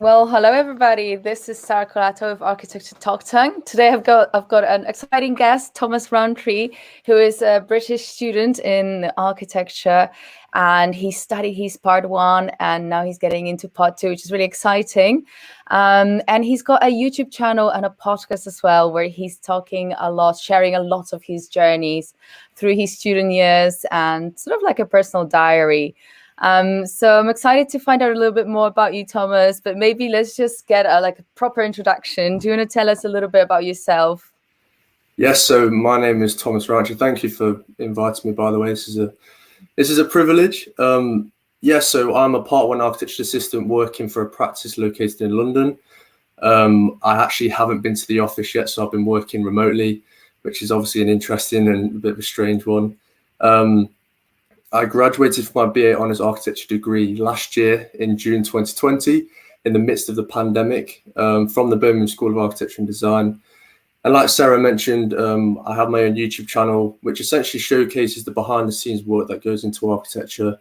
Well, hello everybody. This is Sarah Colato of Architecture Talk Tongue. Today I've got an exciting guest, Thomas Rowntree, who is a British student in architecture, and he's part one, and now he's getting into part two, which is really exciting. And he's got a YouTube channel and a podcast as well, where he's talking a lot, sharing a lot of his journeys through his student years and sort of like a personal diary. So I'm excited to find out a little bit more about you, Thomas, but maybe let's just get a proper introduction. Do you want to tell us a little bit about yourself? Yes, so my name is Thomas Rowntree. Thank you for inviting me, by the way. This is a privilege. So I'm a part one architecture assistant working for a practice located in London. I actually haven't been to the office yet, so I've been working remotely, which is obviously an interesting and a bit of a strange one. I graduated from my BA Honours Architecture degree last year in June 2020, in the midst of the pandemic, from the Birmingham School of Architecture and Design. And like Sarah mentioned, I have my own YouTube channel, which essentially showcases the behind the scenes work that goes into architecture,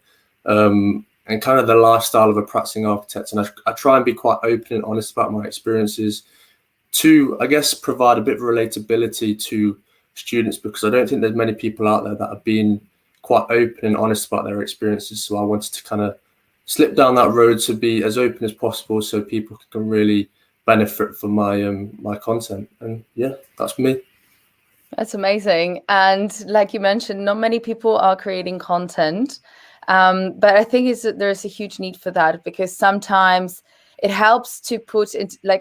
and kind of the lifestyle of a practicing architect. And I try and be quite open and honest about my experiences to, I guess, provide a bit of relatability to students, because I don't think there's many people out there that have been quite open and honest about their experiences. So I wanted to kind of slip down that road to be as open as possible, so people can really benefit from my content. And yeah, that's me. That's amazing. And like you mentioned, not many people are creating content, but I think there's a huge need for that, because sometimes it helps to put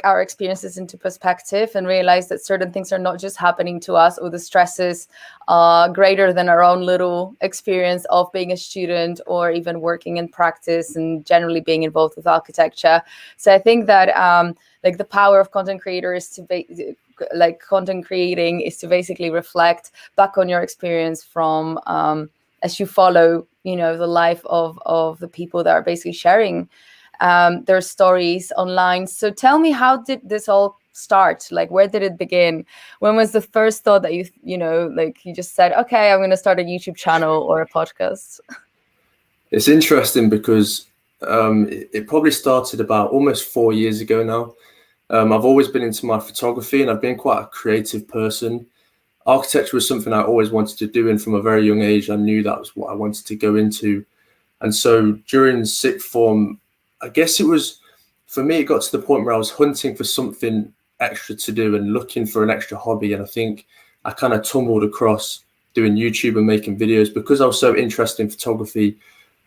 our experiences into perspective and realize that certain things are not just happening to us, or the stresses are greater than our own little experience of being a student or even working in practice and generally being involved with architecture. So I think that the power of content creator is to content creating is to basically reflect back on your experience from as you follow, the life of the people that are basically sharing their stories online. So tell me, how did this all start? Like, where did it begin? When was the first thought that you just said, okay, I'm going to start a YouTube channel or a podcast? It's interesting because it probably started about almost 4 years ago now. I've always been into my photography, and I've been quite a creative person. Architecture was something I always wanted to do, and from a very young age, I knew that was what I wanted to go into. And so during sixth form, I guess it was, for me, it got to the point where I was hunting for something extra to do and looking for an extra hobby. And I think I kind of tumbled across doing YouTube and making videos, because I was so interested in photography.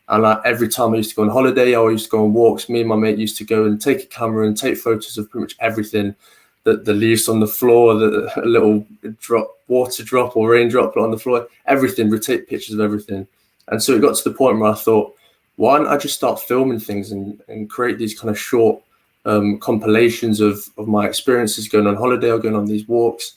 And every time I used to go on holiday, I used to go on walks. Me and my mate used to go and take a camera and take photos of pretty much everything. The leaves on the floor, the little water drop or raindrop on the floor, everything. We'd take pictures of everything. And so it got to the point where I thought, why don't I just start filming things and create these kind of short compilations of my experiences going on holiday or going on these walks.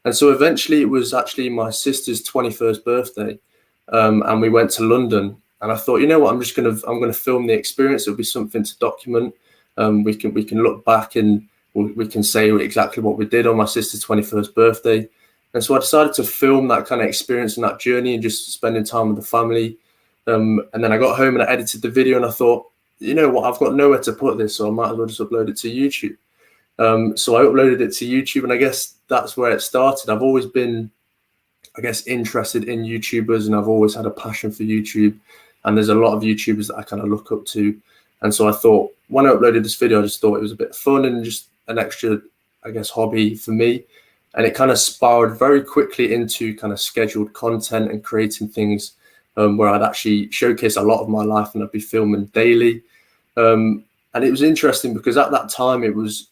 And so eventually it was actually my sister's 21st birthday, and we went to London. And I thought, you know what, I'm going to film the experience. It'll be something to document. We can look back and we can say exactly what we did on my sister's 21st birthday. And so I decided to film that kind of experience and that journey, and just spending time with the family. And then I got home and I edited the video, and I thought, you know what, I've got nowhere to put this, so I might as well just upload it to YouTube. So I uploaded it to YouTube, and I guess that's where it started. I've always been, I guess, interested in YouTubers, and I've always had a passion for YouTube. And there's a lot of YouTubers that I kind of look up to. And so I thought, when I uploaded this video, I just thought it was a bit of fun and just an extra, I guess, hobby for me. And it kind of spiraled very quickly into kind of scheduled content and creating things where I'd actually showcase a lot of my life, and I'd be filming daily. And it was interesting because at that time it was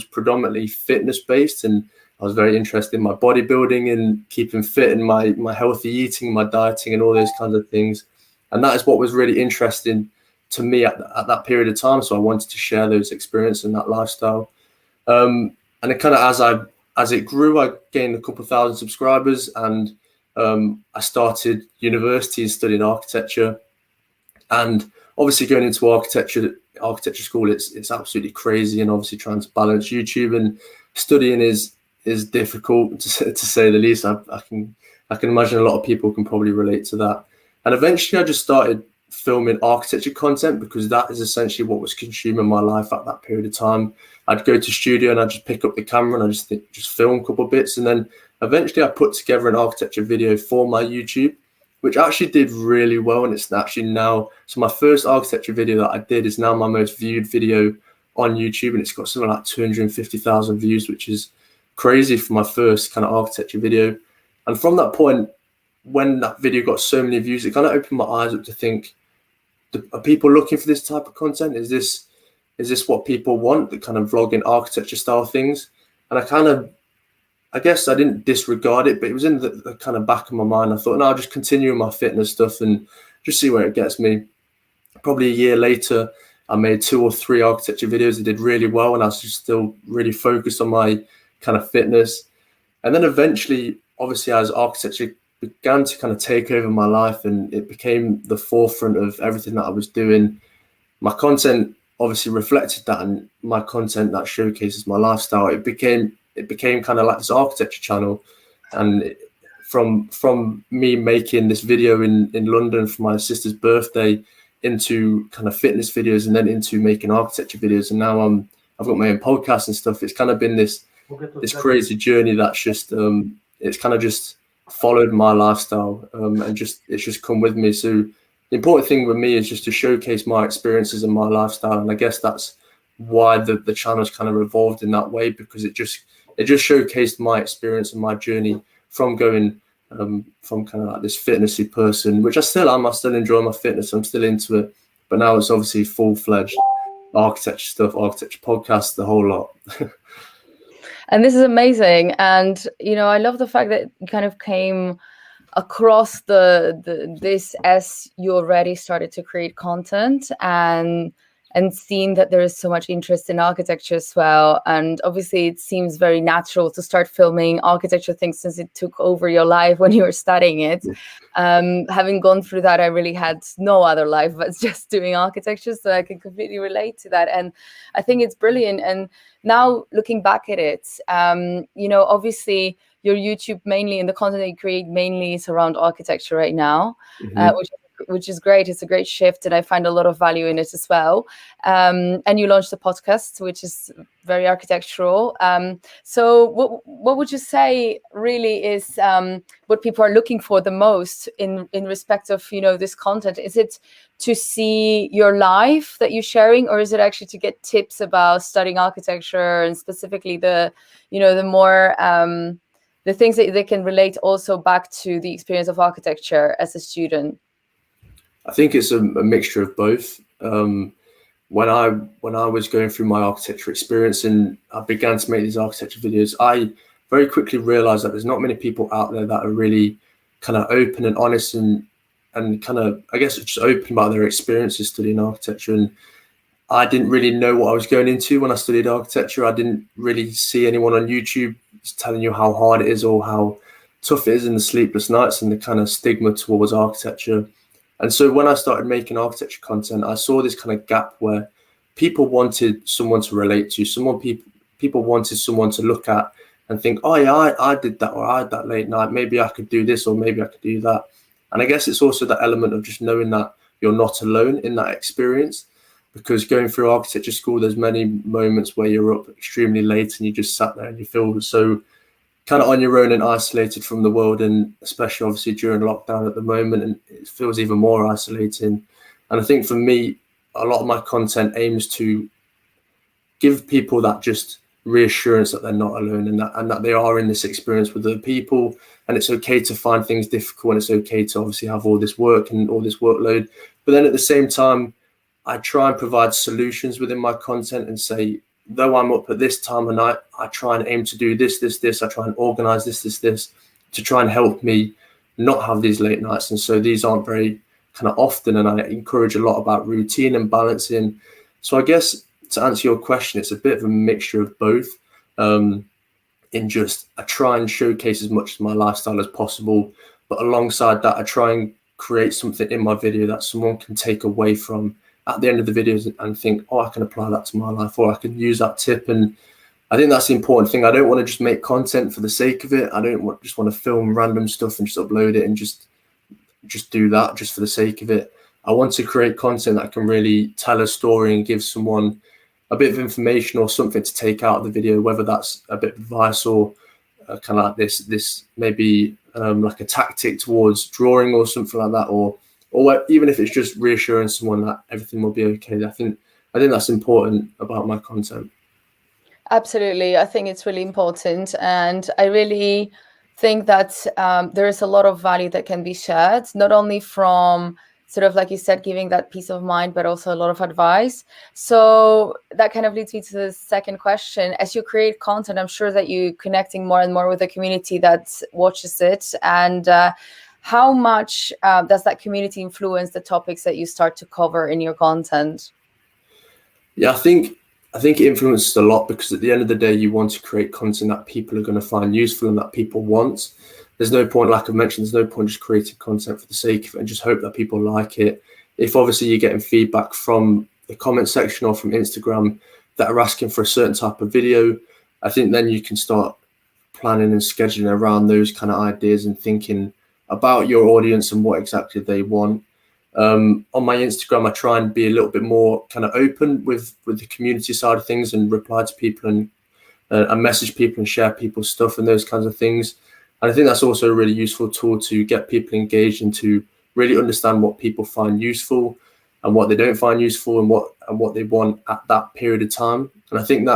predominantly fitness based, and I was very interested in my bodybuilding and keeping fit, and my healthy eating, my dieting, and all those kinds of things. And that is what was really interesting to me at that period of time. So I wanted to share those experiences and that lifestyle. And it kind of, as it grew, I gained a couple of thousand subscribers, and I started university and studying architecture. And obviously going into architecture school, it's absolutely crazy. And obviously trying to balance YouTube and studying is difficult to say the least. I can imagine a lot of people can probably relate to that. And eventually I just started filming architecture content, because that is essentially what was consuming my life at that period of time. I'd go to studio and I'd just pick up the camera and I just film a couple of bits, and then eventually I put together an architecture video for my YouTube, which actually did really well. And it's actually now, so my first architecture video that I did is now my most viewed video on YouTube, and it's got something like 250,000 views, which is crazy for my first kind of architecture video. And from that point, when that video got so many views, it kind of opened my eyes up to think, are people looking for this type of content? Is this what people want, the kind of vlogging architecture style things? And I guess I didn't disregard it, but it was in the kind of back of my mind. I thought, no, I'll just continue with my fitness stuff and just see where it gets me. Probably a year later, I made 2 or 3 architecture videos that did really well, and I was just still really focused on my kind of fitness. And then eventually, obviously, as architecture began to kind of take over my life and it became the forefront of everything that I was doing, my content obviously reflected that, and my content that showcases my lifestyle, it became kind of like this architecture channel. And from me making this video in London for my sister's birthday into kind of fitness videos, and then into making architecture videos, and now I've got my own podcast and stuff. It's kind of been this crazy journey that's just it's kind of just followed my lifestyle, and it's just come with me. So the important thing with me is just to showcase my experiences and my lifestyle, and I guess that's why the channel's kind of evolved in that way, because it just showcased my experience and my journey from going from kind of like this fitnessy person, which I still am. I still enjoy my fitness, I'm still into it, but now it's obviously full-fledged architecture stuff, architecture podcasts, the whole lot. And this is amazing. And, I love the fact that you kind of came across this as you already started to create content and seeing that there is so much interest in architecture as well. And obviously it seems very natural to start filming architecture things since it took over your life when you were studying it. Having gone through that, I really had no other life but just doing architecture. So I can completely relate to that. And I think it's brilliant. And now looking back at it, obviously your YouTube mainly, and the content that you create mainly is around architecture right now, which is great. It's a great shift, and I find a lot of value in it as well. And you launched a podcast, which is very architectural. So what would you say really is what people are looking for the most in respect of, this content? Is it to see your life that you're sharing, or is it actually to get tips about studying architecture, and specifically the more the things that they can relate also back to the experience of architecture as a student? I think it's a mixture of both. When I was going through my architecture experience and I began to make these architecture videos, I very quickly realized that there's not many people out there that are really kind of open and honest and kind of, I guess, just open about their experiences studying architecture. And I didn't really know what I was going into when I studied architecture. I didn't really see anyone on YouTube telling you how hard it is or how tough it is in the sleepless nights and the kind of stigma towards architecture. And so when I started making architecture content, I saw this kind of gap where people wanted someone to relate to, people wanted someone to look at and think, oh yeah, I did that, or I had that late night, maybe I could do this, or maybe I could do that. And I guess it's also that element of just knowing that you're not alone in that experience, because going through architecture school, there's many moments where you're up extremely late and you just sat there and you feel so kind of on your own and isolated from the world, and especially obviously during lockdown at the moment, and it feels even more isolating. And I think for me, a lot of my content aims to give people that just reassurance that they're not alone, and that they are in this experience with other people, and it's okay to find things difficult, and it's okay to obviously have all this work and all this workload. But then at the same time, I try and provide solutions within my content and say, though I'm up at this time of night, I try and aim to do this. I try and organize this to try and help me not have these late nights. And so these aren't very kind of often, and I encourage a lot about routine and balancing. So I guess to answer your question, it's a bit of a mixture of both. In just, I try and showcase as much of my lifestyle as possible, but alongside that, I try and create something in my video that someone can take away from at the end of the videos and think, oh, I can apply that to my life, or I can use that tip. And I think that's the important thing. I don't want to just make content for the sake of it. I don't just want to film random stuff and just upload it and just do that just for the sake of it. I want to create content that can really tell a story and give someone a bit of information or something to take out of the video, whether that's a bit of advice or kind of like this maybe like a tactic towards drawing or something like that, or even if it's just reassuring someone that everything will be okay. I think that's important about my content. Absolutely. I think it's really important. And I really think that there is a lot of value that can be shared, not only from sort of, like you said, giving that peace of mind, but also a lot of advice. So that kind of leads me to the second question. As you create content, I'm sure that you're connecting more and more with the community that watches it. And how much does that community influence the topics that you start to cover in your content? Yeah, I think it influences a lot, because at the end of the day, you want to create content that people are going to find useful and that people want. There's no point, like I've mentioned, there's no point just creating content for the sake of it and just hope that people like it. If obviously you're getting feedback from the comment section or from Instagram that are asking for a certain type of video, I think then you can start planning and scheduling around those kind of ideas and thinking about your audience and what exactly they want. On my Instagram, I try and be a little bit more kind of open with the community side of things and reply to people and message people and share people's stuff and those kinds of things. And I think that's also a really useful tool to get people engaged and to really understand what people find useful and what they don't find useful and what they want at that period of time. And I think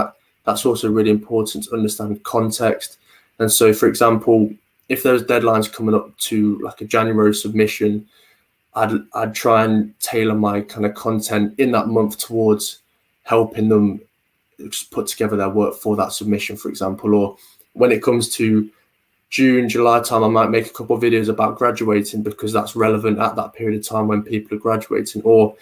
that's also really important to understand context. And so, for example, if there's deadlines coming up to like a January submission, I'd try and tailor my kind of content in that month towards helping them just put together their work for that submission, for example. Or when it comes to June, July time, I might make a couple of videos about graduating because that's relevant at that period of time when people are graduating. Or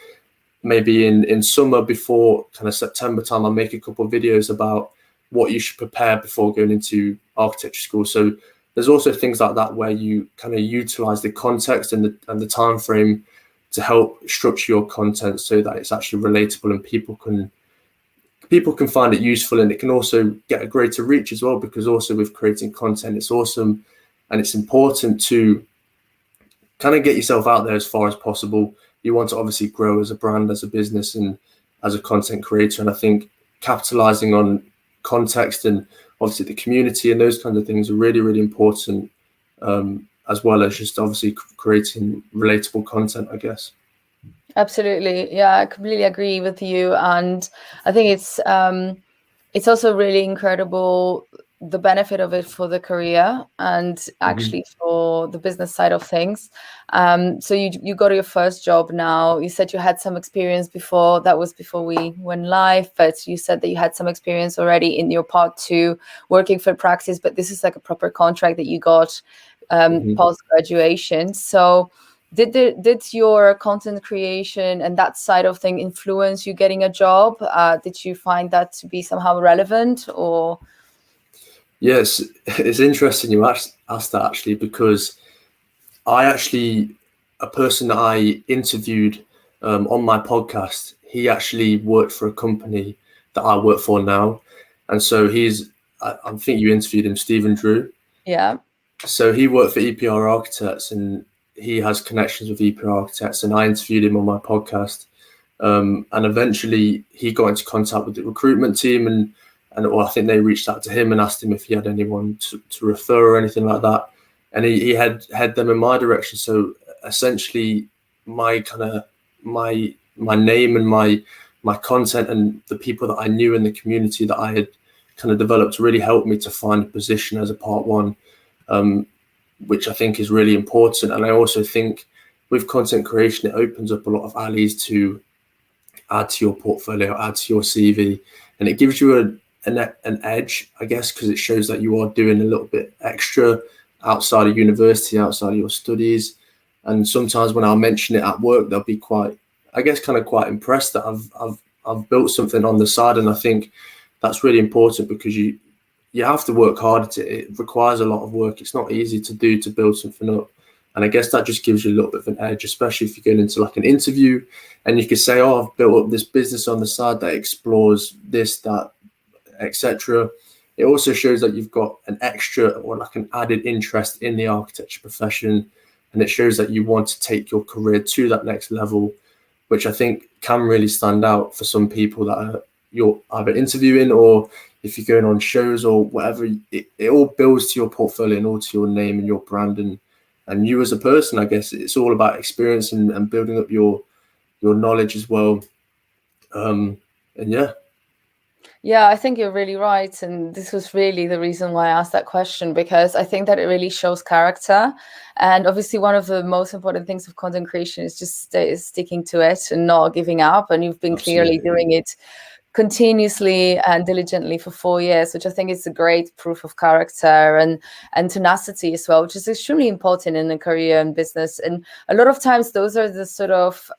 maybe in summer before kind of September time, I'll make a couple of videos about what you should prepare before going into architecture school. So there's also things like that where you kind of utilize the context and the time frame to help structure your content so that it's actually relatable and people can find it useful, and it can also get a greater reach as well, because also with creating content, it's awesome and it's important to kind of get yourself out there as far as possible. You want to obviously grow as a brand, as a business, and as a content creator. And I think capitalizing on context and obviously the community and those kinds of things are really, really important, as well as just obviously creating relatable content, I guess. Absolutely. Yeah, I completely agree with you. And I think it's also really incredible, the benefit of it for the career and actually for the business side of things. So you got your first job now. You said you had some experience before. That was before we went live, but you said that you had some experience already in your part 2 working for practice, but this is like a proper contract that you got post-graduation. So did your content creation and that side of thing influence you getting a job? Did you find that to be somehow relevant? Or yes, it's interesting you asked that, actually, because a person that I interviewed on my podcast, he actually worked for a company that I work for now. And so I think you interviewed him, Stephen Drew. Yeah. So he worked for EPR Architects and he has connections with EPR Architects, and I interviewed him on my podcast. And eventually he got into contact with the recruitment team and I think they reached out to him and asked him if he had anyone to refer or anything like that. And he had them in my direction. So essentially my name and my content and the people that I knew in the community that I had kind of developed really helped me to find a position as a part 1, which I think is really important. And I also think with content creation, it opens up a lot of alleys to add to your portfolio, add to your CV, and it gives you an edge, I guess, because it shows that you are doing a little bit extra outside of university, outside of your studies. And sometimes when I'll mention it at work, they'll be quite impressed that I've built something on the side. And I think that's really important because you have to work hard. It requires a lot of work. It's not easy to build something up. And I guess that just gives you a little bit of an edge, especially if you're going into like an interview and you could say, oh, I've built up this business on the side that explores this, that, etc. It also shows that you've got an extra or like an added interest in the architecture profession, and it shows that you want to take your career to that next level, which I think can really stand out for some people that you're either interviewing, or if you're going on shows or whatever. It all builds to your portfolio and all to your name and your brand and you as a person. I guess it's all about experience and building up your knowledge as well. And yeah. Yeah, I think you're really right. And this was really the reason why I asked that question, because I think that it really shows character. And obviously, one of the most important things of content creation is just sticking to it and not giving up. And you've been Absolutely. clearly doing it continuously and diligently for 4 years, which I think is a great proof of character and tenacity as well, which is extremely important in a career and business. And a lot of times those are the sort of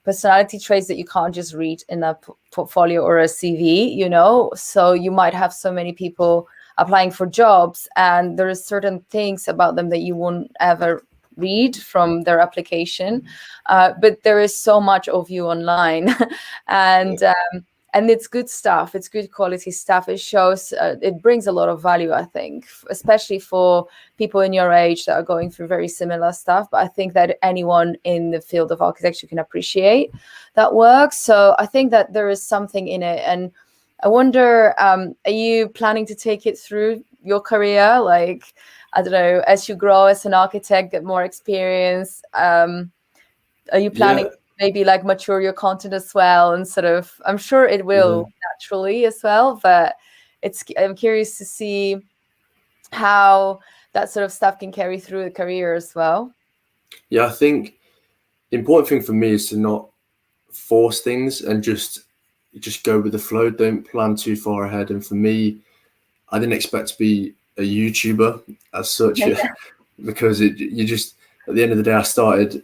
personality traits that you can't just read in a portfolio or a CV, you know. So you might have so many people applying for jobs, and there are certain things about them that you won't ever read from their application, but there is so much of you online, and it's good stuff. It's good quality stuff. It shows, it brings a lot of value, I think, especially for people in your age that are going through very similar stuff. But I think that anyone in the field of architecture can appreciate that work. So I think that there is something in it. And I wonder, are you planning to take it through your career? Like, I don't know, as you grow as an architect, get more experience, are you planning maybe like mature your content as well, and sort of, I'm sure it will naturally as well, but I'm curious to see how that sort of stuff can carry through the career as well. Yeah, I think the important thing for me is to not force things and just go with the flow. Don't plan too far ahead. And for me, I didn't expect to be a YouTuber as such, because you just, at the end of the day, I started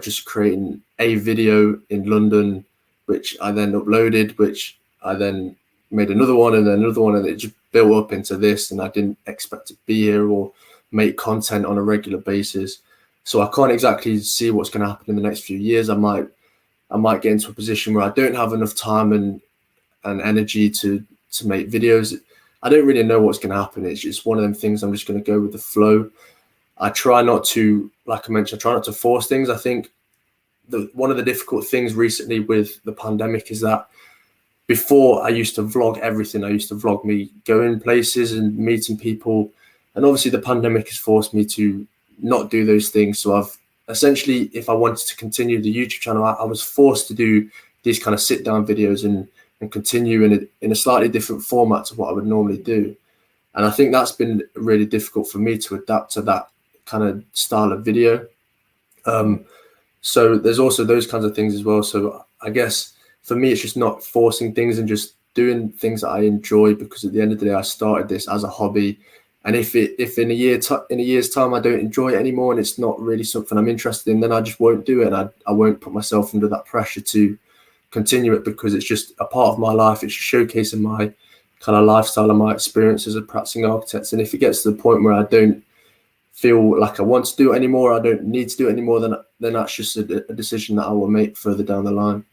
just creating a video in London, which I then uploaded, which I then made another one and then another one, and it just built up into this. And I didn't expect to be here or make content on a regular basis. So I can't exactly see what's going to happen in the next few years. I might get into a position where I don't have enough time and energy to make videos. I don't really know what's going to happen. It's just one of them things. I'm just going to go with the flow. I try not to, like I mentioned, I try not to force things. I think one of the difficult things recently with the pandemic is that before I used to vlog everything. I used to vlog me going places and meeting people. And obviously the pandemic has forced me to not do those things. So I've essentially, if I wanted to continue the YouTube channel, I was forced to do these kind of sit down videos and continue in a slightly different format to what I would normally do. And I think that's been really difficult for me to adapt to that kind of style of video. So there's also those kinds of things as well. So I guess for me, it's just not forcing things and just doing things that I enjoy, because at the end of the day, I started this as a hobby. And if in a year's time I don't enjoy it anymore and it's not really something I'm interested in, then I just won't do it, and I won't put myself under that pressure to continue it, because it's just a part of my life. It's just showcasing my kind of lifestyle and my experience as a practicing architect. And if it gets to the point where I don't feel like I want to do it anymore, I don't need to do it anymore, then that's just a decision that I will make further down the line.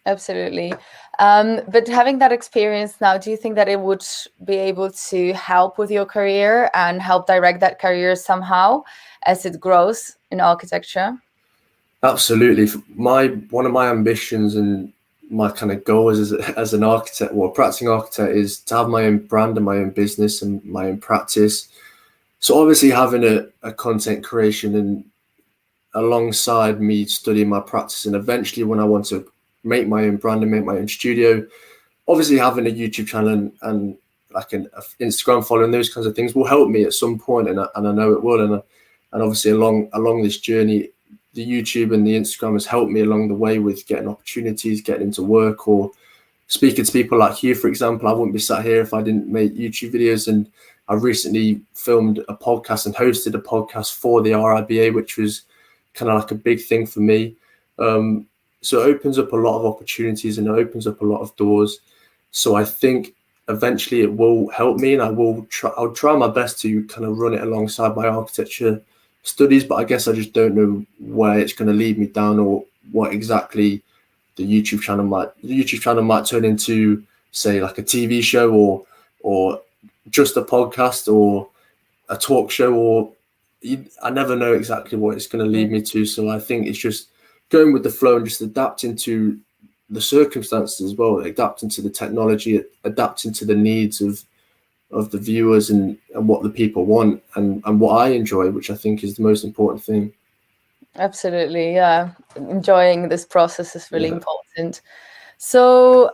Absolutely. But having that experience now, do you think that it would be able to help with your career and help direct that career somehow as it grows in architecture? Absolutely. One of my ambitions and my kind of goals as an architect, or a practicing architect, is to have my own brand and my own business and my own practice. So obviously having a content creation and alongside me studying my practice, and eventually when I want to make my own brand and make my own studio, obviously having a YouTube channel and like an Instagram following, those kinds of things will help me at some point, and I know it will. And obviously along this journey, the YouTube and the Instagram has helped me along the way with getting opportunities, getting into work, or speaking to people like you, for example. I wouldn't be sat here if I didn't make YouTube videos. And I recently filmed a podcast and hosted a podcast for the RIBA, which was kind of like a big thing for me. So it opens up a lot of opportunities and it opens up a lot of doors. So I think eventually it will help me, and I'll try my best to kind of run it alongside my architecture studies. But I guess I just don't know where it's going to lead me down, or what exactly the YouTube channel might turn into, say, like a TV show or just a podcast or a talk show, or I never know exactly what it's going to lead me to. So I think it's just going with the flow and just adapting to the circumstances as well, adapting to the technology, adapting to the needs of the viewers and what the people want and what I enjoy, which I think is the most important thing. Absolutely, yeah. Enjoying this process is really important. So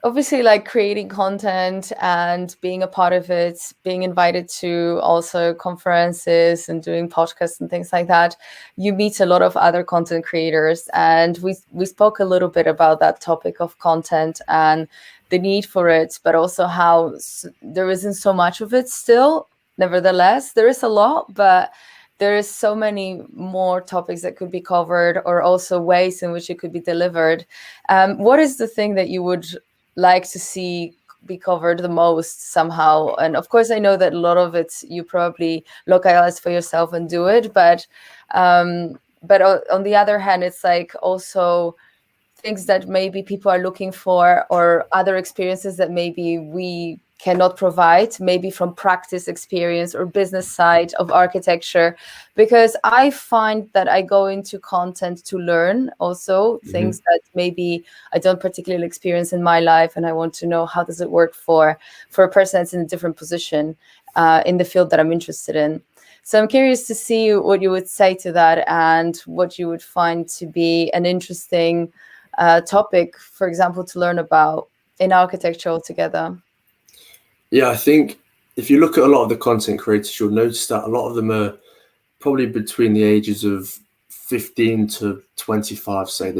obviously, like creating content and being a part of it, being invited to also conferences and doing podcasts and things like that, you meet a lot of other content creators. And we spoke a little bit about that topic of content and the need for it, but also how there isn't so much of it still. Nevertheless, there is a lot, but there is so many more topics that could be covered, or also ways in which it could be delivered. What is the thing that you would like to see be covered the most somehow? And of course, I know that a lot of it you probably localize for yourself and do it, but on the other hand, it's like also things that maybe people are looking for, or other experiences that maybe we cannot provide, maybe from practice experience or business side of architecture, because I find that I go into content to learn also things that maybe I don't particularly experience in my life, and I want to know how does it work for a person that's in a different position in the field that I'm interested in. So I'm curious to see what you would say to that, and what you would find to be an interesting topic, for example, to learn about in architecture altogether. Yeah, I think if you look at a lot of the content creators, you'll notice that a lot of them are probably between the ages of 15 to 25, say.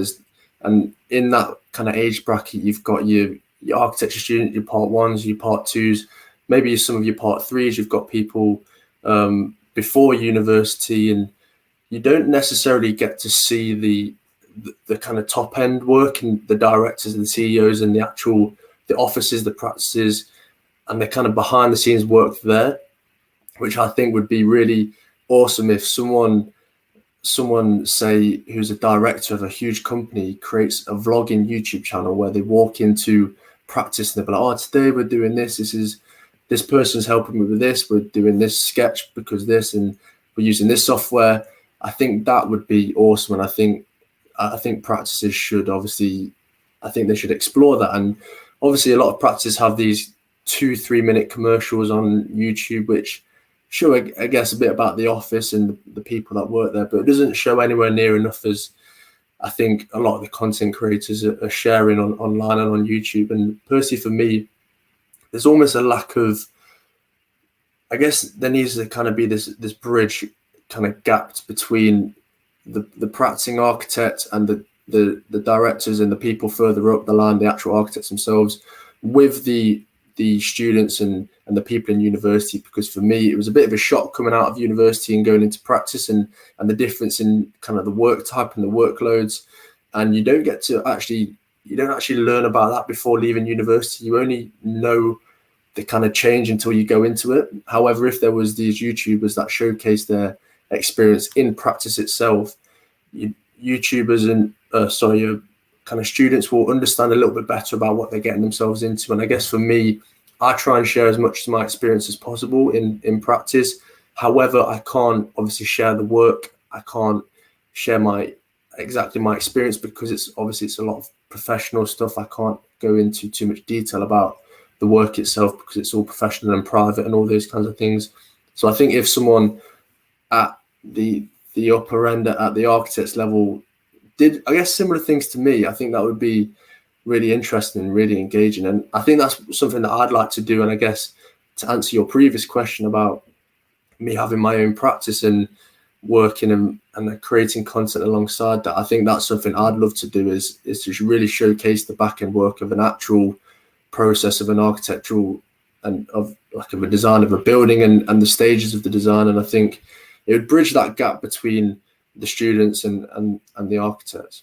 And in that kind of age bracket, you've got your architecture student, your part ones, your part twos, maybe some of your part threes. You've got people before university, and you don't necessarily get to see the kind of top end work and the directors and the CEOs and the offices, the practices, and the kind of behind the scenes work there, which I think would be really awesome if someone say who's a director of a huge company creates a vlogging YouTube channel where they walk into practice and they're like, oh, today we're doing this. This person's helping me with this. We're doing this sketch because this, and we're using this software. I think that would be awesome. And I think practices should obviously, I think they should explore that. And obviously a lot of practices have these 2-3 minute commercials on YouTube, which show, I guess, a bit about the office and the people that work there, but it doesn't show anywhere near enough as I think a lot of the content creators are sharing online and on YouTube. And personally, for me, there's almost a lack of, I guess there needs to kind of be this bridge kind of gap between the practicing architect and the directors and the people further up the line, the actual architects themselves, with the students and the people in university. Because for me, it was a bit of a shock coming out of university and going into practice, and the difference in kind of the work type and the workloads. And you don't actually learn about that before leaving university. You only know the kind of change until you go into it. However, if there was these YouTubers that showcase their experience in practice itself, YouTubers and your kind of students will understand a little bit better about what they're getting themselves into. And I guess for me, I try and share as much of my experience as possible in practice. However, I can't obviously share the work. I can't share my experience because it's a lot of professional stuff. I can't go into too much detail about the work itself because it's all professional and private and all those kinds of things. So I think if someone at the upper end at the architect's level did, I guess, similar things to me, I think that would be really interesting and really engaging. And I think that's something that I'd like to do. And I guess to answer your previous question about me having my own practice and working and creating content alongside that, I think that's something I'd love to do is to really showcase the back end work of an actual process of an architectural and of a design of a building and the stages of the design. And I think it would bridge that gap between the students and the architects.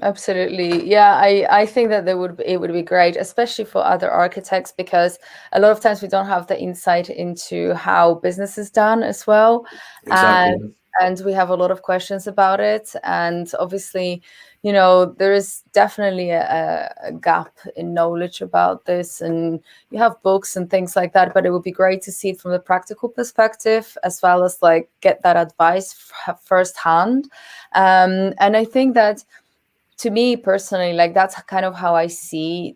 Absolutely. Yeah, I think that it would be great, especially for other architects, because a lot of times we don't have the insight into how business is done as well. Exactly. and we have a lot of questions about it. And obviously, you know, there is definitely a gap in knowledge about this, and you have books and things like that, but it would be great to see it from the practical perspective, as well as like get that advice firsthand. And I think that, to me personally, like that's kind of how I see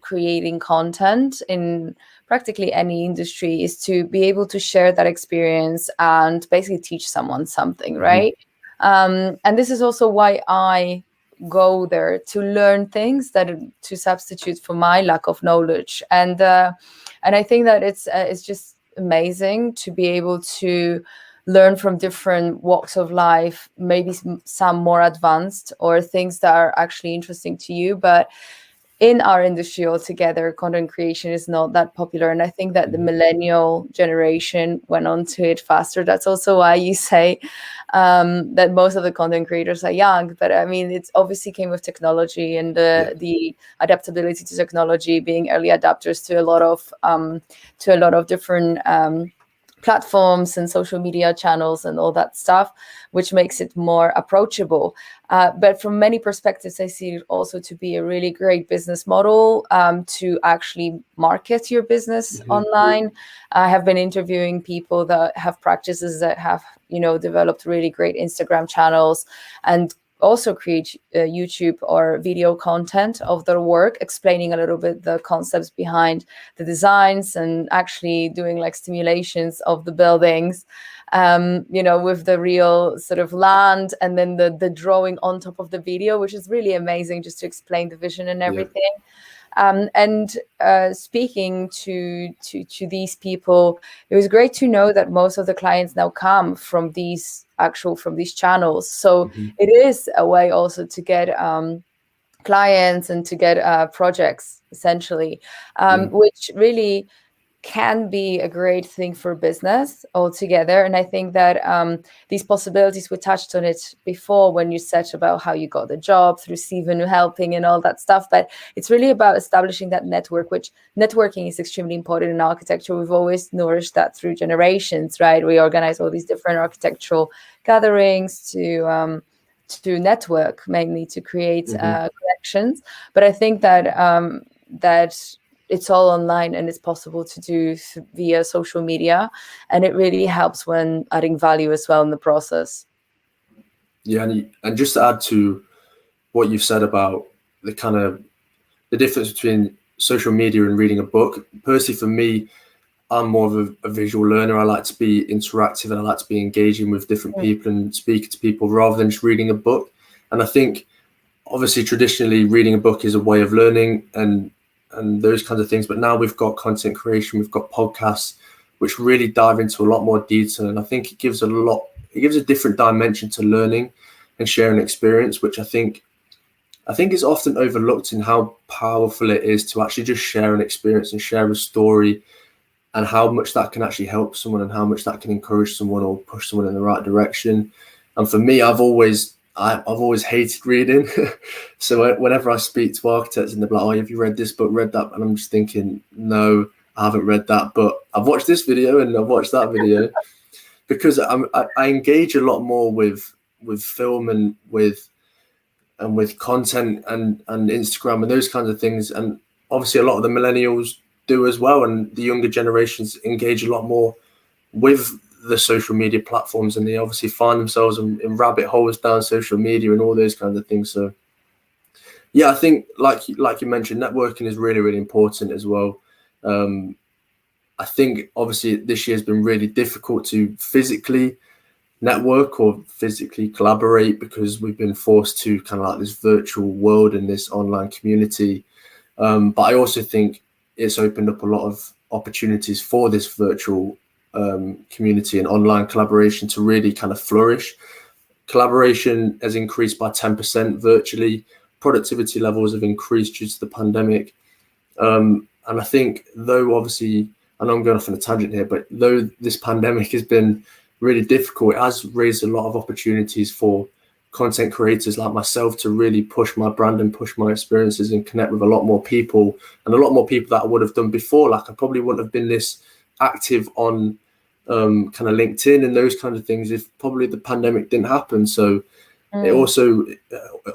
creating content in practically any industry, is to be able to share that experience and basically teach someone something, right? And this is also why I go there, to learn things that to substitute for my lack of knowledge. And I think that it's just amazing to be able to learn from different walks of life, maybe some more advanced or things that are actually interesting to you. But in our industry altogether, content creation is not that popular. And I think that the millennial generation went on to it faster. That's also why you say that most of the content creators are young. But I mean, it's obviously came with technology and the adaptability to technology, being early adapters to a lot of different platforms and social media channels and all that stuff, which makes it more approachable. But from many perspectives, I see it also to be a really great business model to actually market your business online. I have been interviewing people that have practices that have, you know, developed really great Instagram channels and also create YouTube or video content of their work, explaining a little bit the concepts behind the designs and actually doing like simulations of the buildings, you know, with the real sort of land, and then the drawing on top of the video, which is really amazing, just to explain the vision and everything. And speaking to these people, it was great to know that most of the clients now come from these channels. So it is a way also to get clients and to get projects, essentially, which really can be a great thing for business altogether. And I think that these possibilities, we touched on it before when you said about how you got the job through Stephen helping and all that stuff, but it's really about establishing that network, which networking is extremely important in architecture. We've always nourished that through generations, right? We organize all these different architectural gatherings to network, mainly to create connections. But I think that that it's all online and it's possible to do via social media, and it really helps when adding value as well in the process. Yeah, and just to add to what you've said about the difference between social media and reading a book. Personally, for me, I'm more of a visual learner. I like to be interactive and I like to be engaging with different people and speaking to people rather than just reading a book. And I think, obviously, traditionally, reading a book is a way of learning and those kinds of things. But now we've got content creation, we've got podcasts, which really dive into a lot more detail. And I think it gives a different dimension to learning and sharing experience, which I think is often overlooked in how powerful it is to actually just share an experience and share a story, and how much that can actually help someone and how much that can encourage someone or push someone in the right direction. And for me, I've always hated reading. So whenever I speak to architects and they're like, "Oh, have you read this book, read that?" And I'm just thinking, no, I haven't read that, but I've watched this video and I've watched that video, because I engage a lot more with film and with content and Instagram and those kinds of things. And obviously a lot of the millennials do as well, and the younger generations engage a lot more with the social media platforms, and they obviously find themselves in rabbit holes down social media and all those kinds of things. So yeah, I think like you mentioned, networking is really, really important as well. I think obviously this year has been really difficult to physically network or physically collaborate, because we've been forced to kind of like this virtual world and this online community. But I also think it's opened up a lot of opportunities for this virtual community and online collaboration to really kind of flourish. Collaboration has increased by 10% virtually. Productivity levels have increased due to the pandemic. And I think, though obviously, I know I'm going off on a tangent here, but though this pandemic has been really difficult, it has raised a lot of opportunities for content creators like myself to really push my brand and push my experiences and connect with a lot more people, and a lot more people that I would have done before. Like, I probably wouldn't have been this active on kind of LinkedIn and those kind of things if probably the pandemic didn't happen. So it also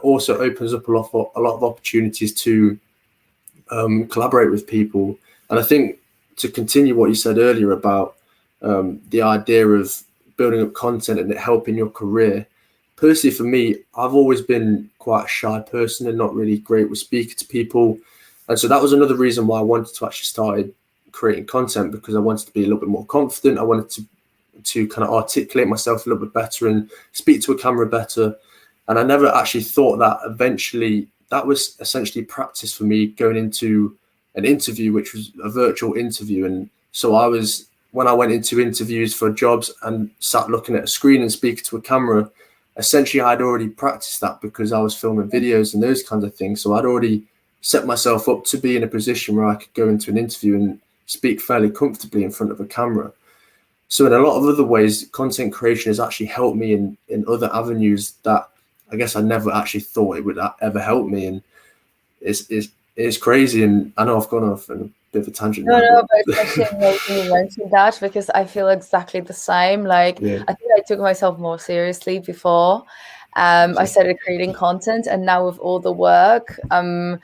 opens up a lot of opportunities to collaborate with people. And I think to continue what you said earlier about the idea of building up content and it helping your career. Personally, for me, I've always been quite a shy person and not really great with speaking to people. And so that was another reason why I wanted to actually start creating content, because I wanted to be a little bit more confident. I wanted to kind of articulate myself a little bit better and speak to a camera better. And I never actually thought that eventually that was essentially practice for me going into an interview, which was a virtual interview. And so when I went into interviews for jobs and sat looking at a screen and speaking to a camera, essentially I'd already practiced that because I was filming videos and those kinds of things. So I'd already set myself up to be in a position where I could go into an interview and speak fairly comfortably in front of a camera. So in a lot of other ways, content creation has actually helped me in other avenues that I guess I never actually thought it would ever help me. And it's crazy. And I know I've gone off on a bit of a tangent. No, but it's actually amazing you mentioned that, because I feel exactly the same. Like, I think I took myself more seriously before I started creating content, and now with all the work, I'm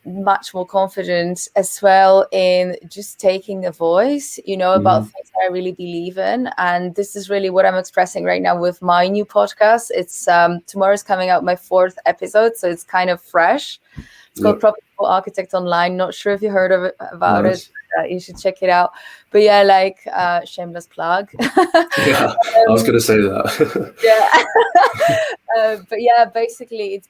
much more confident as well in just taking a voice, about things I really believe in. And this is really what I'm expressing right now with my new podcast. It's tomorrow's coming out my 4th episode, so it's kind of fresh. It's called Practising Architect Online. Not sure if you heard about it. You should check it out. But yeah, like shameless plug. I was going to say that. But yeah, basically it's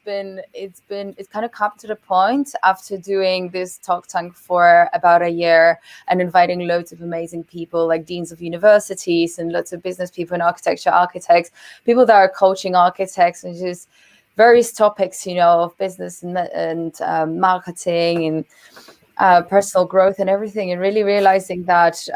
kind of come to the point after doing this talk tank for about a year and inviting loads of amazing people like deans of universities and lots of business people and architects, people that are coaching architects, and just various topics, of business and marketing and personal growth and everything, and really realizing that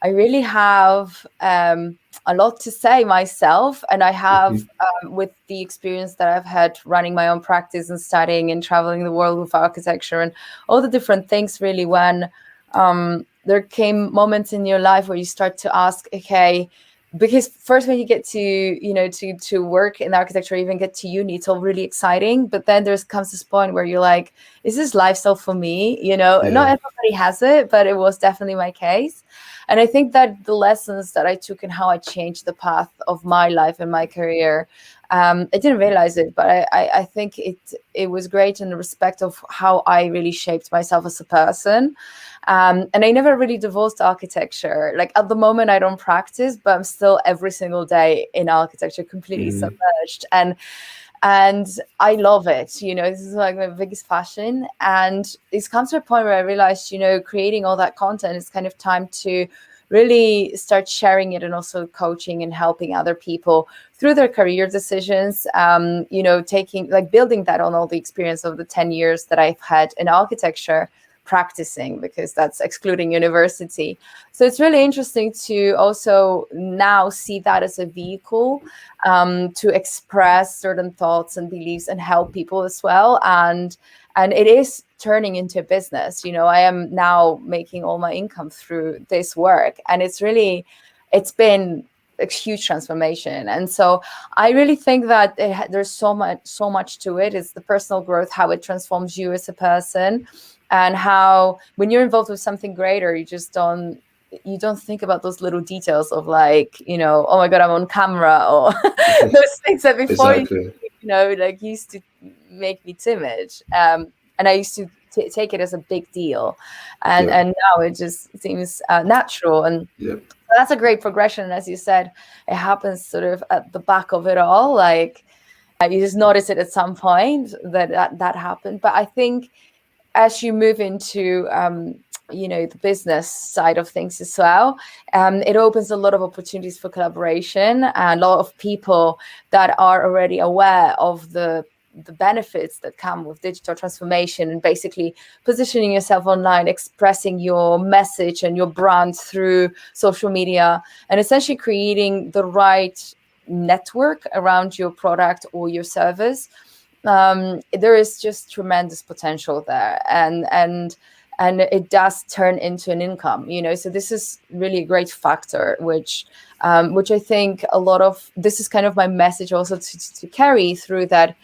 I really have a lot to say myself, and I have with the experience that I've had running my own practice and studying and traveling the world with architecture and all the different things, really, when there came moments in your life where you start to ask, okay, because first when you get to to work in architecture, even get to uni, it's all really exciting, but then comes this point where you're like, is this lifestyle for me? Not everybody has it, but it was definitely my case. And I think that the lessons that I took and how I changed the path of my life and my career, I didn't realize it, but I think it was great in the respect of how I really shaped myself as a person. And I never really divorced architecture. Like at the moment, I don't practice, but I'm still every single day in architecture, completely submerged. And I love it. This is like my biggest passion. And it's come to a point where I realized, creating all that content, it's kind of time to really start sharing it and also coaching and helping other people through their career decisions, building that on all the experience of the 10 years that I've had in architecture, practicing, because that's excluding university. So it's really interesting to also now see that as a vehicle to express certain thoughts and beliefs and help people as well. And it is turning into a business. I am now making all my income through this work, and it's been a huge transformation. And so I really think that there's so much to it. It's the personal growth, how it transforms you as a person, and how when you're involved with something greater, you don't think about those little details of like, oh my God, I'm on camera, or those things that before used to make me timid. And I used to take it as a big deal. And now it just seems natural. And that's a great progression. And as you said, it happens sort of at the back of it all. Like you just notice it at some point that happened. But I think as you move into the business side of things as well, it opens a lot of opportunities for collaboration, and a lot of people that are already aware of the benefits that come with digital transformation and basically positioning yourself online, expressing your message and your brand through social media, and essentially creating the right network around your product or your service. There is just tremendous potential there, and and it does turn into an income, so this is really a great factor, which I think a lot of this is kind of my message also to carry through that.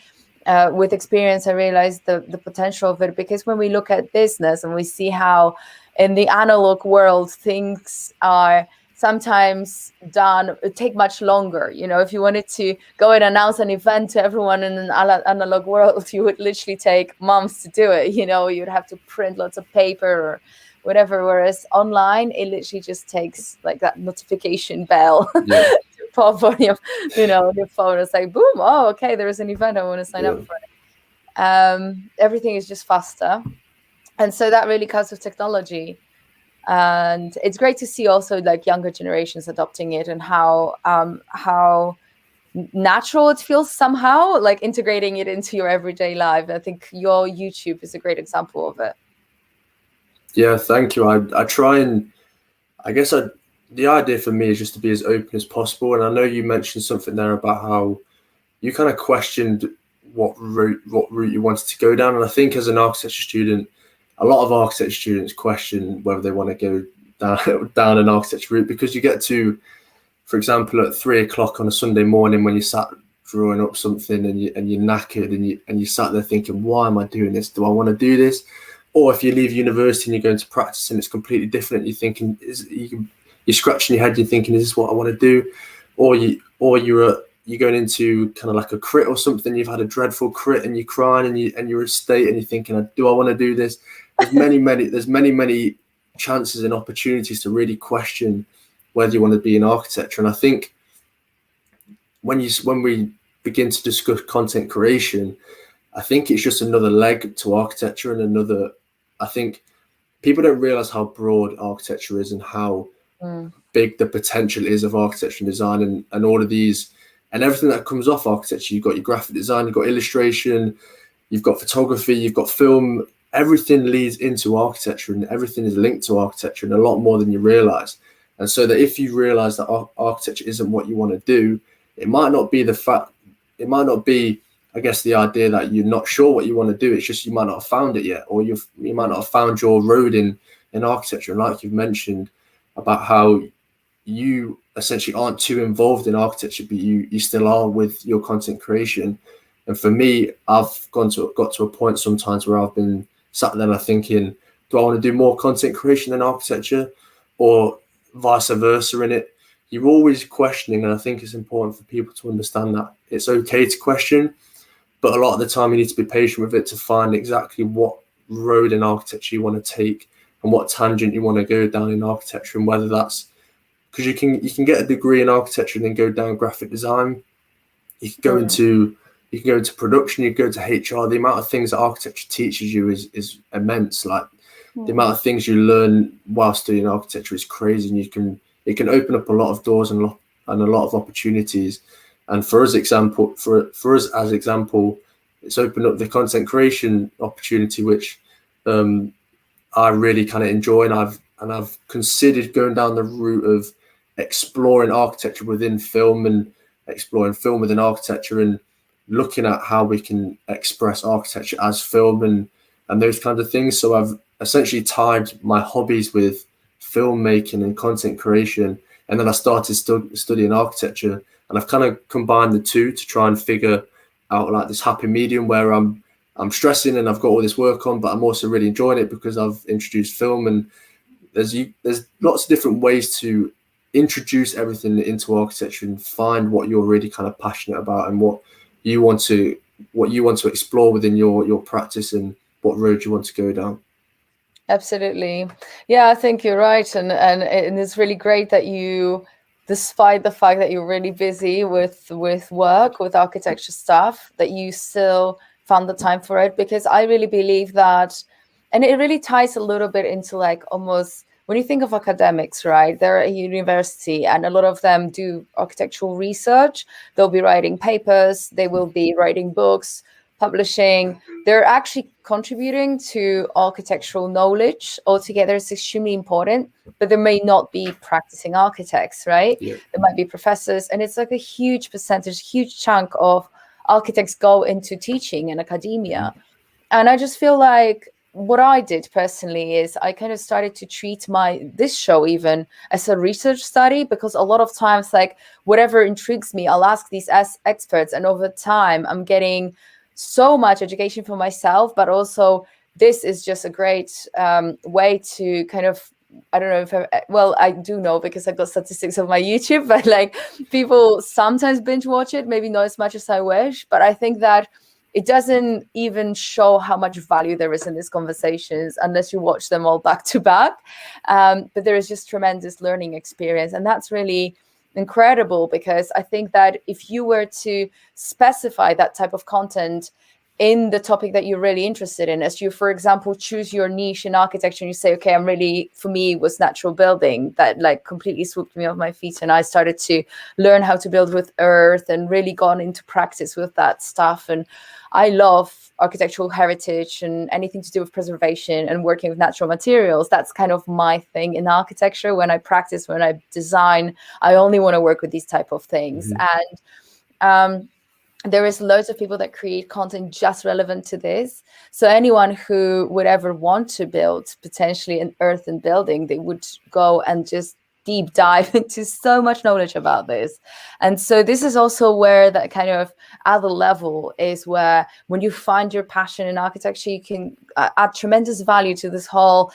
With experience, I realized the potential of it, because when we look at business and we see how in the analog world things are sometimes done, it take much longer. If you wanted to go and announce an event to everyone in an analog world, you would literally take months to do it. You'd have to print lots of paper or whatever. Whereas online, it literally just takes like that notification bell to pop on your, your phone. It's like, boom, oh, okay, there is an event, I want to sign up for it. Everything is just faster. And so that really comes with technology. And it's great to see also like younger generations adopting it, and how natural it feels somehow, like integrating it into your everyday life. I think your YouTube is a great example of it. Yeah, thank you. I try, and I guess the idea for me is just to be as open as possible. And I know you mentioned something there about how you kind of questioned what route you wanted to go down. And I think as an architecture student, a lot of architecture students question whether they want to go down an architecture route, because you get to, for example, at 3 o'clock on a Sunday morning when you sat drawing up something and you're knackered and you sat there thinking, why am I doing this? Do I want to do this? Or if you leave university and you're going to practice and it's completely different, you're thinking, you're scratching your head, you're thinking, is this what I want to do? Or you're going into kind of like a crit or something, you've had a dreadful crit and you're crying and you're in a state and you're thinking, do I want to do this? There's many chances and opportunities to really question whether you want to be in architecture. And I think when we begin to discuss content creation, I think it's just another leg to architecture, and I think people don't realize how broad architecture is and how big the potential is of architecture and design and all of these and everything that comes off architecture. You've got your graphic design, you've got illustration, you've got photography, you've got film. Everything leads into architecture, and everything is linked to architecture, and a lot more than you realize. And so that if you realize that architecture isn't what you want to do, it might not be I guess the idea that you're not sure what you want to do. It's just you might not have found it yet, or you might not have found your road in architecture. And like you've mentioned about how you essentially aren't too involved in architecture, but you still are with your content creation. And for me, I've got to a point sometimes where I've been sat there thinking, do I want to do more content creation than architecture, or vice versa in it? You're always questioning, and I think it's important for people to understand that it's okay to question, but a lot of the time you need to be patient with it to find exactly what road in architecture you want to take and what tangent you want to go down in architecture, and whether that's because you can get a degree in architecture and then go down graphic design. You can go into production, you go to HR. The amount of things that architecture teaches you is immense. Like the amount of things you learn while studying architecture is crazy, and it can open up a lot of doors and a lot of opportunities. And for us as example, it's opened up the content creation opportunity, which I really kind of enjoy, and I've considered going down the route of exploring architecture within film and exploring film within architecture and looking at how we can express architecture as film and those kinds of things. So I've essentially tied my hobbies with filmmaking and content creation, and then I started studying architecture, and I've kind of combined the two to try and figure out like this happy medium where I'm stressing and I've got all this work on, but I'm also really enjoying it because I've introduced film. And there's lots of different ways to introduce everything into architecture and find what you're really kind of passionate about and what you want to explore within your practice and what road you want to go down. Absolutely. Yeah, I think you're right. And it's really great that you, despite the fact that you're really busy with work, with architecture stuff, that you still found the time for it, because I really believe that, and it really ties a little bit into like almost when you think of academics, right? They're at a university and a lot of them do architectural research. They'll be writing papers, they will be writing books, publishing. They're actually contributing to architectural knowledge altogether. It's extremely important, but there may not be practicing architects, right? Yeah. There might be professors, and it's like a huge percentage, huge chunk of architects go into teaching and academia. And I just feel like what I did personally is I kind of started to treat this show even as a research study, because a lot of times, like, whatever intrigues me, I'll ask these as experts, and over time I'm getting so much education for myself, but also this is just a great way to kind of, I don't know if I do know, because I got statistics on my YouTube, but like, people sometimes binge watch it, maybe not as much as I wish, but I think that it doesn't even show how much value there is in these conversations unless you watch them all back to back. But there is just tremendous learning experience. And that's really incredible, because I think that if you were to specify that type of content in the topic that you're really interested in, as you, for example, choose your niche in architecture, and you say, okay, for me, it was natural building that like completely swooped me off my feet. And I started to learn how to build with earth and really gone into practice with that stuff. And I love architectural heritage and anything to do with preservation and working with natural materials. That's kind of my thing in architecture. When I practice, when I design, I only want to work with these type of things. And there is loads of people that create content just relevant to this. So anyone who would ever want to build potentially an earthen building, they would go and just deep dive into so much knowledge about this. And so this is also where that kind of other level is, where when you find your passion in architecture, you can add tremendous value to this whole,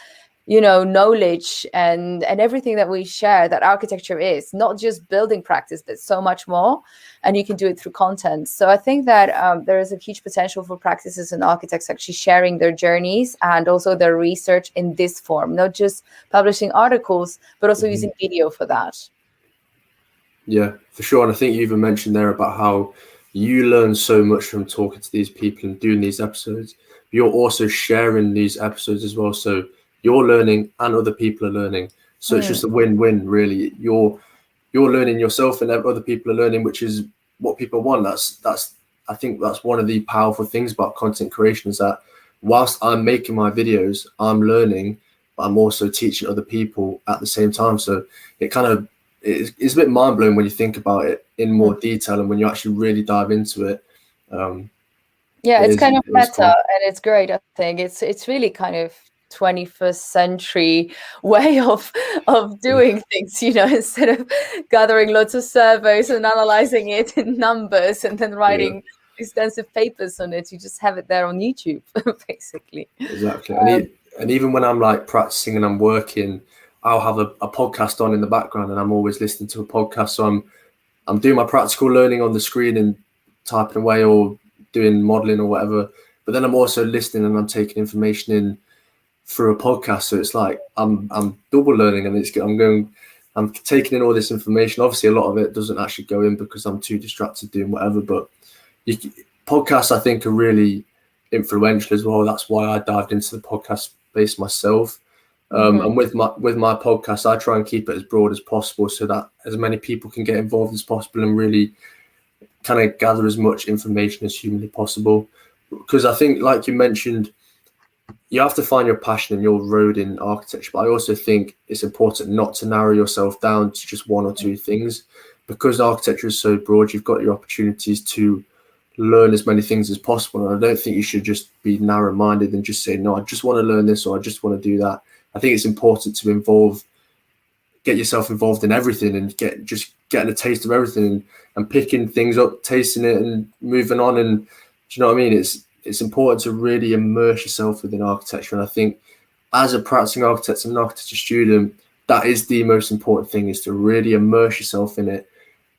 knowledge and everything that we share, that architecture is not just building practice, but so much more. And you can do it through content. So I think that there is a huge potential for practices and architects actually sharing their journeys and also their research in this form, not just publishing articles, but also using video for that. Yeah, for sure. And I think you even mentioned there about how you learn so much from talking to these people and doing these episodes. You're also sharing these episodes as well. So you're learning and other people are learning. So it's just a win-win, really. You're learning yourself and other people are learning, which is what people want. I think that's one of the powerful things about content creation, is that whilst I'm making my videos, I'm learning, but I'm also teaching other people at the same time. So it kind of, it's a bit mind-blowing when you think about it in more detail and when you actually really dive into it. It's kind of meta, and it's great. I think it's really kind of 21st century way of doing things, instead of gathering lots of surveys and analyzing it in numbers and then writing extensive papers on it. You just have it there on YouTube, basically. Exactly. And even when I'm like practicing and I'm working, I'll have a podcast on in the background, and I'm always listening to a podcast. So I'm doing my practical learning on the screen and typing away or doing modeling or whatever. But then I'm also listening and I'm taking information in through a podcast. So it's like I'm double learning, and I'm taking in all this information. Obviously, a lot of it doesn't actually go in because I'm too distracted doing whatever. But podcasts, I think, are really influential as well. That's why I dived into the podcast space myself. And with my podcast, I try and keep it as broad as possible so that as many people can get involved as possible and really kind of gather as much information as humanly possible. Because I think, like you mentioned, you have to find your passion and your road in architecture. But I also think it's important not to narrow yourself down to just one or two things, because architecture is so broad. You've got your opportunities to learn as many things as possible. And I don't think you should just be narrow-minded and just say, no, I just want to learn this or I just want to do that. I think it's important to get yourself involved in everything and getting a taste of everything and picking things up, tasting it and moving on. And do you know what I mean? It's important to really immerse yourself within architecture. And I think as a practicing architect and an architecture student, that is the most important thing, is to really immerse yourself in it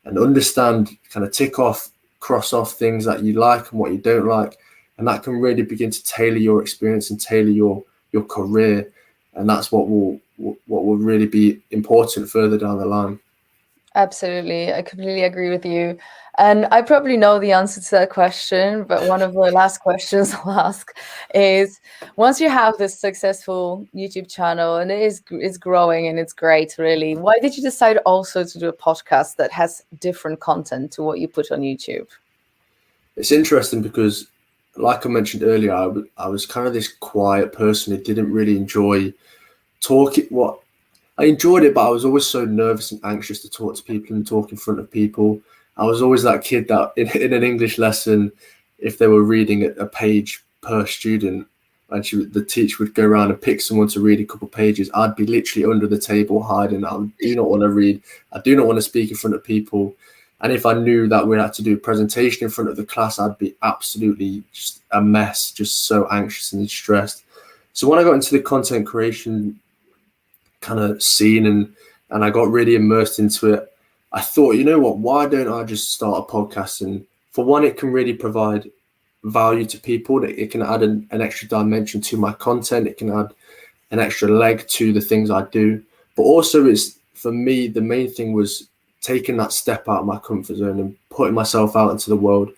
and understand, kind of cross off things that you like and what you don't like. And that can really begin to tailor your experience and tailor your career. And that's what will really be important further down the line. Absolutely. I completely agree with you. And I probably know the answer to that question, but one of the last questions I'll ask is, once you have this successful YouTube channel and it's growing and it's great, really, why did you decide also to do a podcast that has different content to what you put on YouTube? It's interesting because, like I mentioned earlier, I was kind of this quiet person who didn't really enjoy talking. I enjoyed it, but I was always so nervous and anxious to talk to people and talk in front of people. I was always that kid that in an English lesson, if they were reading a page per student, and the teacher would go around and pick someone to read a couple of pages, I'd be literally under the table hiding. I do not want to read. I do not want to speak in front of people. And if I knew that we had to do a presentation in front of the class, I'd be absolutely just a mess, just so anxious and stressed. So when I got into the content creation kind of scene and I got really immersed into it, I thought, you know what, why don't I just start a podcast? And for one, it can really provide value to people. It can add an extra dimension to my content. It can add an extra leg to the things I do. But also, it's, for me, the main thing was taking that step out of my comfort zone and putting myself out into the world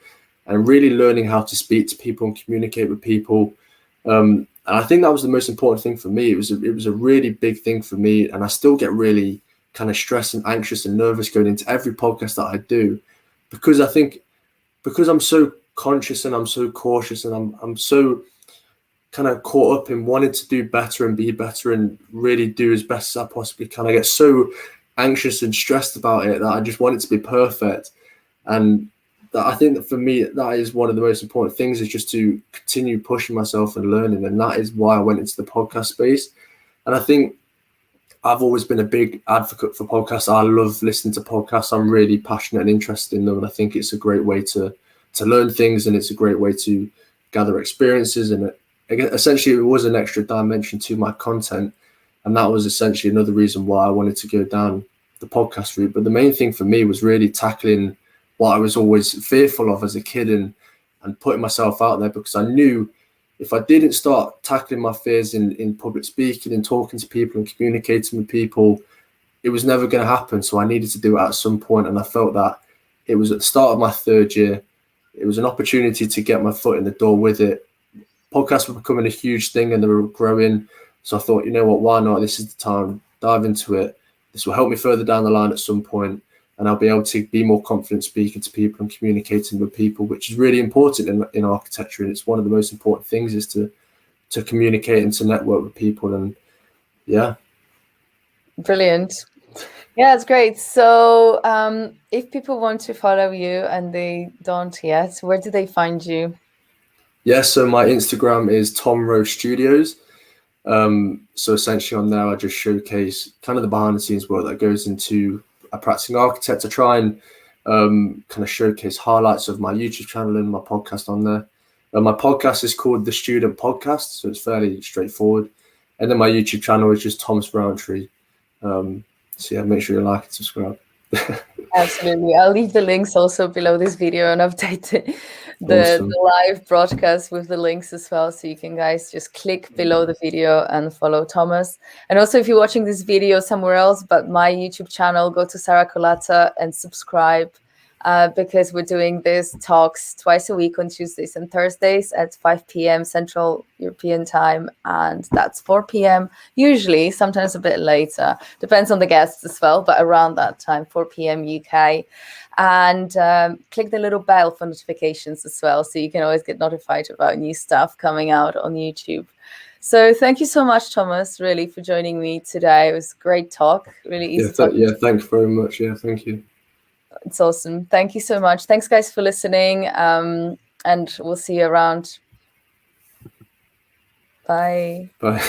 and really learning how to speak to people and communicate with people. And I think that was the most important thing for me. It was a really big thing for me, and I still get really kind of stressed and anxious and nervous going into every podcast that I do, because I think, because I'm so conscious and I'm so cautious and I'm so kind of caught up in wanting to do better and be better and really do as best as I possibly can. I get so anxious and stressed about it that I just want it to be perfect. And that, I think that for me, that is one of the most important things, is just to continue pushing myself and learning. And that is why I went into the podcast space. And I think I've always been a big advocate for podcasts. I love listening to podcasts. I'm really passionate and interested in them. And I think it's a great way to learn things, and it's a great way to gather experiences. And essentially, it was an extra dimension to my content. And that was essentially another reason why I wanted to go down the podcast route. But the main thing for me was really tackling what I was always fearful of as a kid and putting myself out there, because I knew if I didn't start tackling my fears in public speaking and talking to people and communicating with people, it was never going to happen. So I needed to do it at some point. And I felt that it was at the start of my third year. It was an opportunity to get my foot in the door with it. Podcasts were becoming a huge thing and they were growing. So I thought, you know what, why not? This is the time, dive into it. This will help me further down the line at some point, and I'll be able to be more confident speaking to people and communicating with people, which is really important in architecture. And it's one of the most important things, is to communicate and to network with people. And yeah. Brilliant. Yeah, it's great. So if people want to follow you and they don't yet, where do they find you? Yeah, so my Instagram is Tom Rowe Studios. So essentially on there, I just showcase kind of the behind the scenes work that goes into a practicing architect. I try and kind of showcase highlights of my YouTube channel and my podcast on there. My podcast is called The Student Podcast, so it's fairly straightforward. And then my YouTube channel is just Thomas Rowntree. So yeah, make sure you like and subscribe. Absolutely. I'll leave the links also below this video and update the live broadcast with the links as well. So you can guys just click below the video and follow Thomas. And also, if you're watching this video somewhere else but my YouTube channel, go to Sarah Colata and subscribe, because we're doing these talks twice a week on Tuesdays and Thursdays at 5 p.m. Central European time. And that's 4 p.m. usually, sometimes a bit later. Depends on the guests as well, but around that time, 4 p.m. UK. And click the little bell for notifications as well, so you can always get notified about new stuff coming out on YouTube. So thank you so much, Thomas, really, for joining me today. It was a great talk, really easy. Yeah, thanks very much. Yeah, thank you. It's awesome. Thank you so much. Thanks, guys, for listening. And we'll see you around. Bye. Bye.